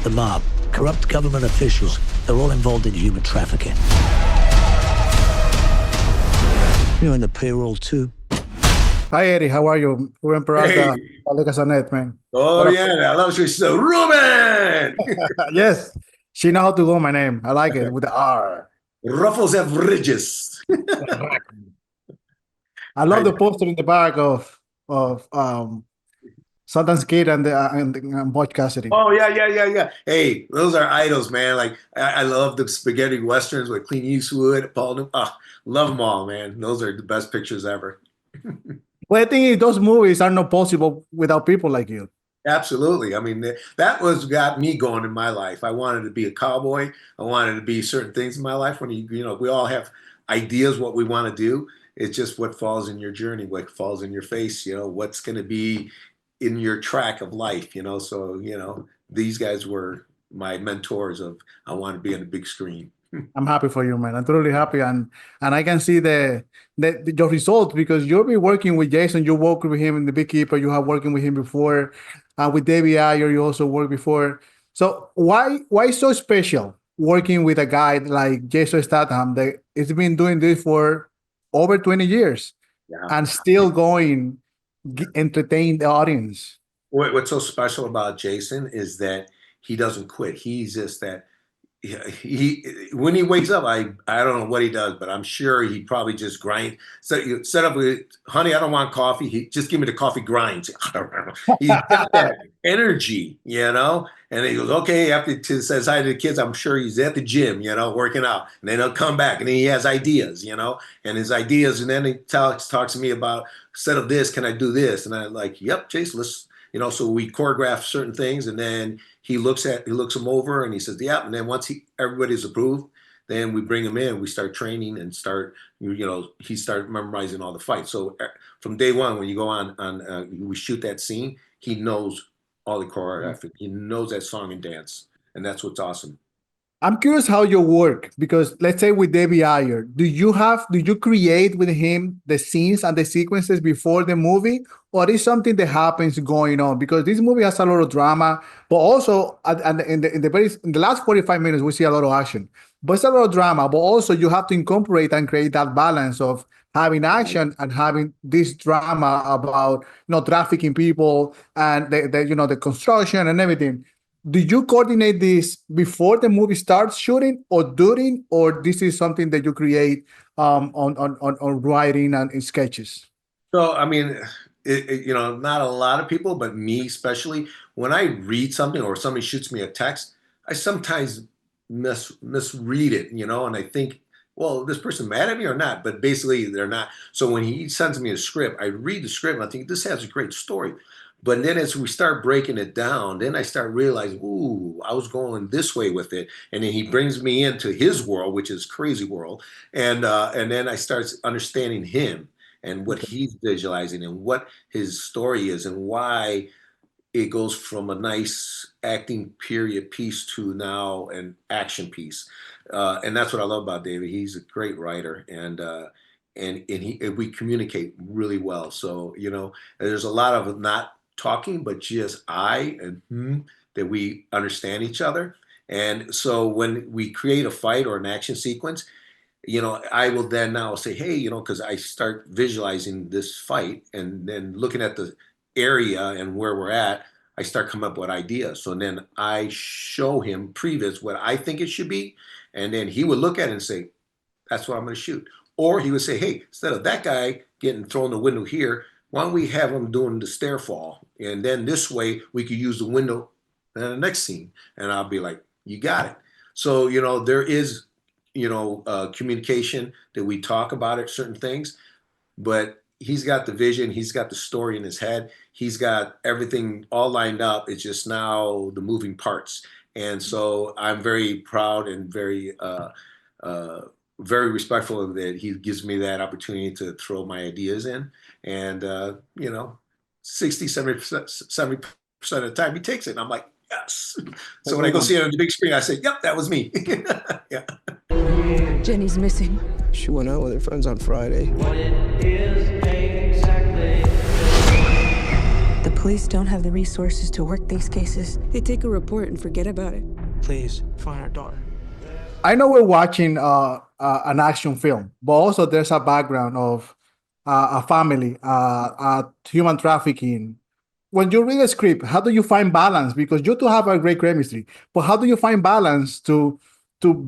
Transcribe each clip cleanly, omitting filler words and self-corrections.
the mob, corrupt government officials. They're all involved in human trafficking. You're in the payroll too. Hi, Eddie. How are you? Ruben Peralta, Aleca Sanet, man. Oh, yeah. I love you. So, Ruben! Yes. She know how to do my name. I like it with the R. Ruffles have ridges. I love the poster in the back of Sultan's Kid and Butch Cassidy. Oh, yeah. Hey, those are idols, man. Like, I love the spaghetti westerns with Clint Eastwood, Paul Newman. Oh, love them all, man. Those are the best pictures ever. Well, I think those movies are not possible without people like you. Absolutely. I mean, that was got me going in my life. I wanted to be a cowboy. I wanted to be certain things in my life. When we all have ideas what we want to do. It's just what falls in your journey, what falls in your face. What's going to be in your track of life. So these guys were my mentors of I want to be on the big screen. I'm happy for you, man. I'm totally happy, and I can see your results because you'll be working with Jason. You worked with him in The Beekeeper. You have working with him before. With David Ayer, you also worked before. So why so special working with a guy like Jason Statham that has been doing this for over 20 years and still going entertain the audience? What's so special about Jason is that he doesn't quit. He's just that. He when he wakes up, I don't know what he does, but I'm sure he probably just grinds. So you set up with, honey, I don't want coffee. He just give me the coffee grinds. He's got that energy, and he goes, okay, after he says hi to the kids, I'm sure he's at the gym, working out, and then he'll come back and then he has ideas, and his ideas, and then he talks to me about instead of this, can I do this? And I'm like, yep, Jason, let's, so we choreograph certain things, and then he looks them over and he says, yeah. And then once everybody's approved, then we bring him in, we start training and he started memorizing all the fights. So from day one, when you go on we shoot that scene, he knows all the choreography. He knows that song and dance. And that's what's awesome. I'm curious how you work because let's say with David Ayer, do you create with him the scenes and the sequences before the movie, or is something that happens going on? Because this movie has a lot of drama, but also in the last 45 minutes we see a lot of action. But it's a lot of drama, but also you have to incorporate and create that balance of having action and having this drama about trafficking people and the construction and everything. Do you coordinate this before the movie starts shooting or during, or this is something that you create on writing and in sketches? So, I mean, not a lot of people, but me especially, when I read something or somebody shoots me a text, I sometimes misread it, and I think, well, this person mad at me or not? But basically they're not. So when he sends me a script, I read the script and I think this has a great story. But then as we start breaking it down, then I start realizing, ooh, I was going this way with it. And then he brings me into his world, which is crazy world. And then I start understanding him and what he's visualizing and what his story is and why it goes from a nice acting period piece to now an action piece. And that's what I love about David. He's a great writer, and we communicate really well. So, there's a lot of not talking, but just that we understand each other. And so when we create a fight or an action sequence, I will then now say, hey, because I start visualizing this fight and then looking at the area and where we're at, I start coming up with ideas. So then I show him previous what I think it should be. And then he would look at it and say, that's what I'm going to shoot. Or he would say, hey, instead of that guy getting thrown the window here, why don't we have him doing the stair fall? And then this way we could use the window in the next scene. And I'll be like, you got it. So, there is, communication that we talk about it, certain things, but he's got the vision. He's got the story in his head. He's got everything all lined up. It's just now the moving parts. And so I'm very proud and very respectful that he gives me that opportunity to throw my ideas in. And, 70% of the time he takes it. And I'm like, yes. So when I go see it on the big screen, I say, yep, that was me. Yeah. Jenny's missing. She went out with her friends on Friday. The Police don't have the resources to work these cases. They take a report and forget about it. Please, find our daughter. I know we're watching an action film, but also there's a background of a family, human trafficking. When you read a script, how do you find balance? Because you two have a great chemistry, but how do you find balance to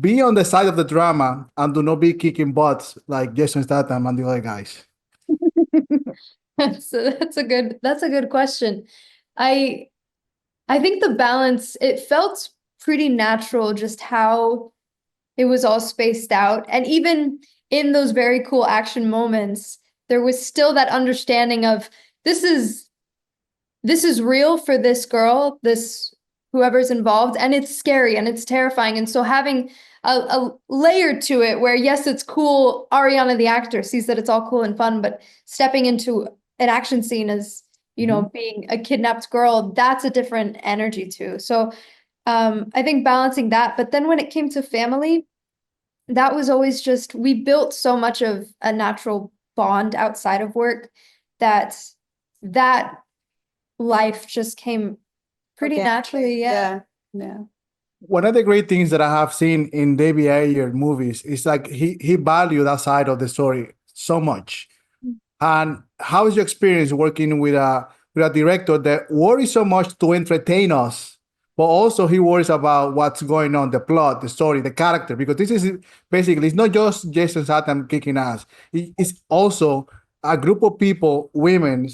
be on the side of the drama and to not be kicking butts like Jason Statham and the other guys? That's a good question. I think the balance, it felt pretty natural just how it was all spaced out. And even in those very cool action moments, there was still that understanding of this is real for this girl, this whoever's involved, and it's scary and it's terrifying. And so having a layer to it where, yes, it's cool. Arianna, the actor, sees that it's all cool and fun, but stepping into an action scene as, you know, being a kidnapped girl, that's a different energy too. So I think balancing that. But then when it came to family, that was always just, we built so much of a natural bond outside of work that life just came pretty naturally. Yeah. One of the great things that I have seen in David Ayer movies is like he valued that side of the story so much. And how is your experience working with a director that worries so much to entertain us, but also he worries about what's going on, the plot, the story, the character? Because this is basically, it's not just Jason Statham kicking ass. It's also a group of people, women,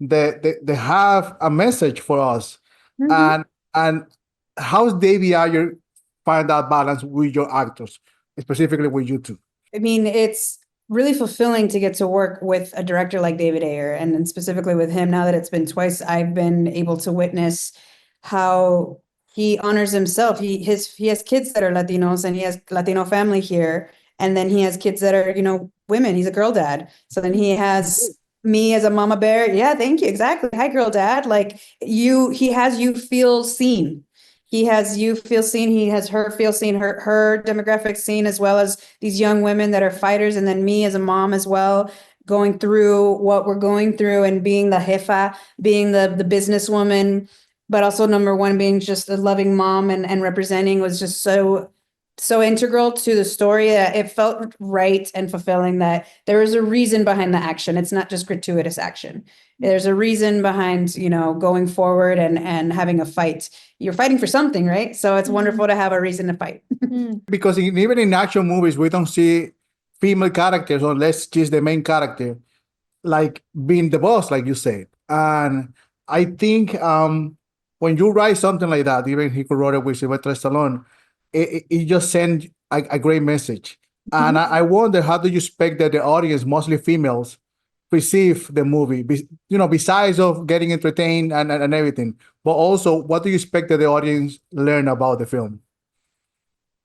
that they have a message for us. And how's David Ayer find that balance with your actors, specifically with you two? I mean, it's really fulfilling to get to work with a director like David Ayer, and then specifically with him. Now that it's been twice, I've been able to witness how he honors himself. He has kids that are Latinos, and he has Latino family here, and then he has kids that are, you know, women. He's a girl dad. So then he has me as a mama bear. Yeah, thank you. Exactly. Hi, girl dad. Like he has you feel seen. He has you feel seen. He has her feel seen, her demographic seen, as well as these young women that are fighters. And then me as a mom as well, going through what we're going through and being the jefa, being the businesswoman, but also number one, being just a loving mom and representing was just so integral to the story. It felt right and fulfilling that there is a reason behind the action. It's not just gratuitous action. There's a reason behind, you know, going forward and having a fight. You're fighting for something, right? So it's wonderful to have a reason to fight. Because even in action movies, we don't see female characters unless she's the main character, like being the boss, like you said. And I think when you write something like that, even he wrote it with Sylvester Stallone, it just sends a great message. And I wonder, how do you expect that the audience, mostly females, perceive the movie? You know, besides of getting entertained and everything, but also what do you expect that the audience learn about the film?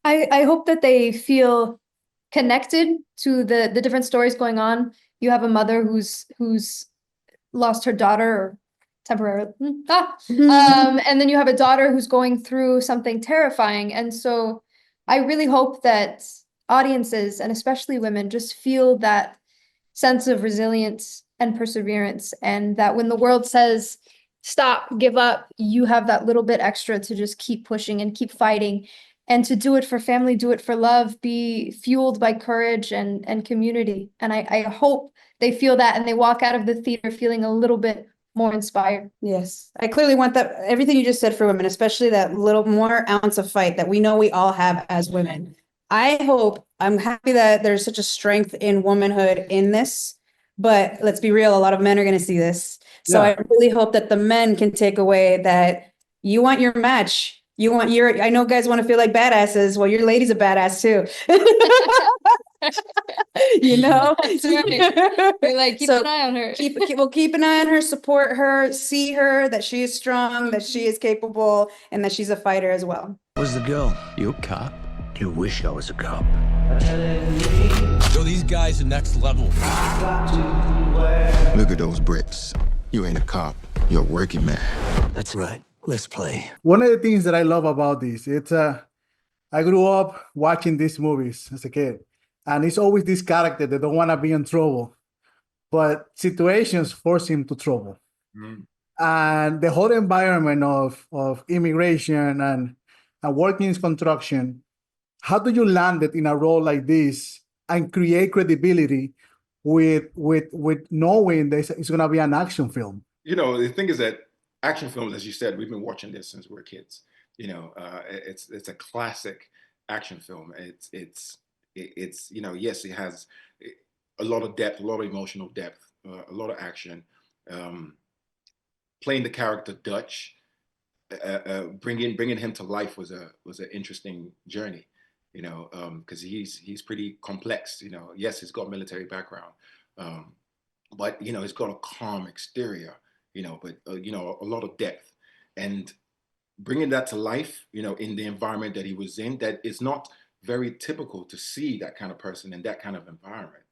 I hope that they feel connected to the different stories going on. You have a mother who's lost her daughter temporarily. And then you have a daughter who's going through something terrifying. And so I really hope that audiences, and especially women, just feel that sense of resilience and perseverance, and that when the world says, stop, give up, you have that little bit extra to just keep pushing and keep fighting, and to do it for family, do it for love, be fueled by courage and community. And I hope they feel that and they walk out of the theater feeling a little bit more inspired. Yes, I clearly want that, everything you just said for women, especially that little more ounce of fight that we know we all have as women. I'm happy that there's such a strength in womanhood in this, but let's be real, a lot of men are going to see this. So I really hope that the men can take away that you want your match. I know guys want to feel like badasses. Well, your lady's a badass too. You know, That's right. We're like, keep an eye on her. Keep an eye on her, support her, see her, that she is strong, that she is capable, and that she's a fighter as well. Where's the girl? You a cop? You wish I was a cop. Yo, these guys are next level. Look at those bricks. You ain't a cop. You're a working man. That's right. Let's play. One of the things that I love about this, it's I grew up watching these movies as a kid, and it's always this character that don't want to be in trouble, but situations force him to trouble. and the whole environment of immigration and working in construction, how do you land it in a role like this and create credibility with knowing that it's going to be an action film? You know, the thing is that action films, as you said, we've been watching this since we were kids. You know, it's a classic action film. It's you know, yes, it has a lot of depth, a lot of emotional depth, a lot of action. Playing the character Dutch, bringing him to life was an interesting journey. You know, because he's pretty complex. You know, yes, he's got military background, but you know, he's got a calm exterior. You know, but you know, a lot of depth, and bringing that to life. You know, in the environment that he was in, that is not very typical to see that kind of person in that kind of environment.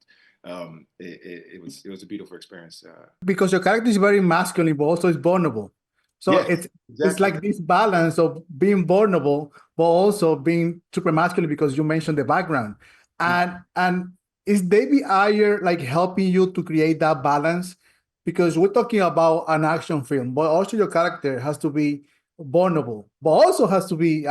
It was a beautiful experience. Because your character is very masculine, but also is vulnerable. So Yes, it's like this balance of being vulnerable, but also being super masculine because you mentioned the background. And is David Ayer like helping you to create that balance? Because we're talking about an action film, but also your character has to be vulnerable, but also has to be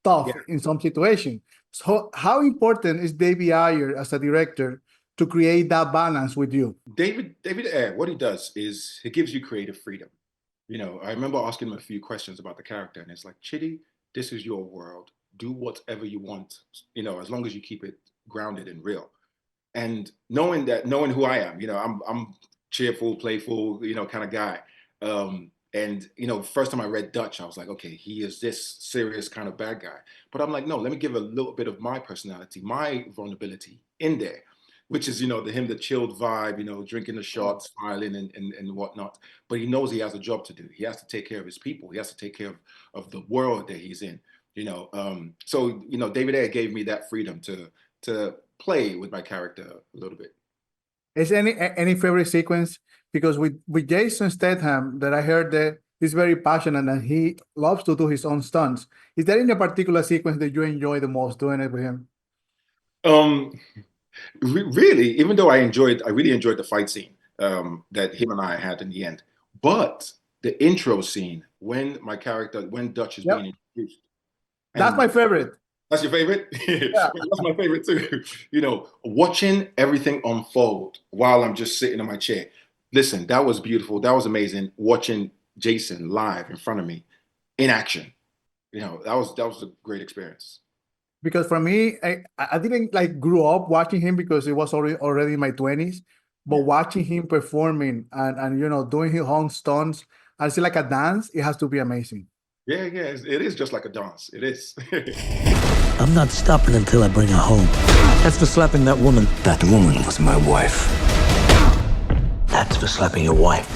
tough in some situation. So how important is David Ayer as a director to create that balance with you? David Ayer, what he does is he gives you creative freedom. You know, I remember asking him a few questions about the character, and it's like, Chidi, this is your world. Do whatever you want, you know, as long as you keep it grounded and real. And knowing who I am, you know, I'm cheerful, playful, you know, kind of guy. And, you know, first time I read Dutch, I was like, okay, he is this serious kind of bad guy. But I'm like, no, let me give a little bit of my personality, my vulnerability in there, which is, you know, the chilled vibe, you know, drinking the shots, smiling and whatnot. But he knows he has a job to do. He has to take care of his people. He has to take care of the world that he's in, you know. So, you know, David Ayer gave me that freedom to play with my character a little bit. Is any favorite sequence? Because with Jason Statham, that I heard that he's very passionate and he loves to do his own stunts. Is there any particular sequence that you enjoy the most doing it with him? Really, even though I really enjoyed the fight scene that him and I had in the end, but the intro scene when Dutch is being introduced. That's my favorite. That's your favorite? Yeah. That's my favorite too. You know, watching everything unfold while I'm just sitting in my chair. Listen, that was beautiful. That was amazing. Watching Jason live in front of me in action. You know, that was a great experience. Because for me, I didn't like grew up watching him because it was already in my 20s, but watching him performing and you know, doing his own stunts, I see like a dance, it has to be amazing. Yeah, it is just like a dance. It is. I'm not stopping until I bring her home. That's for slapping that woman. That woman was my wife. That's for slapping your wife.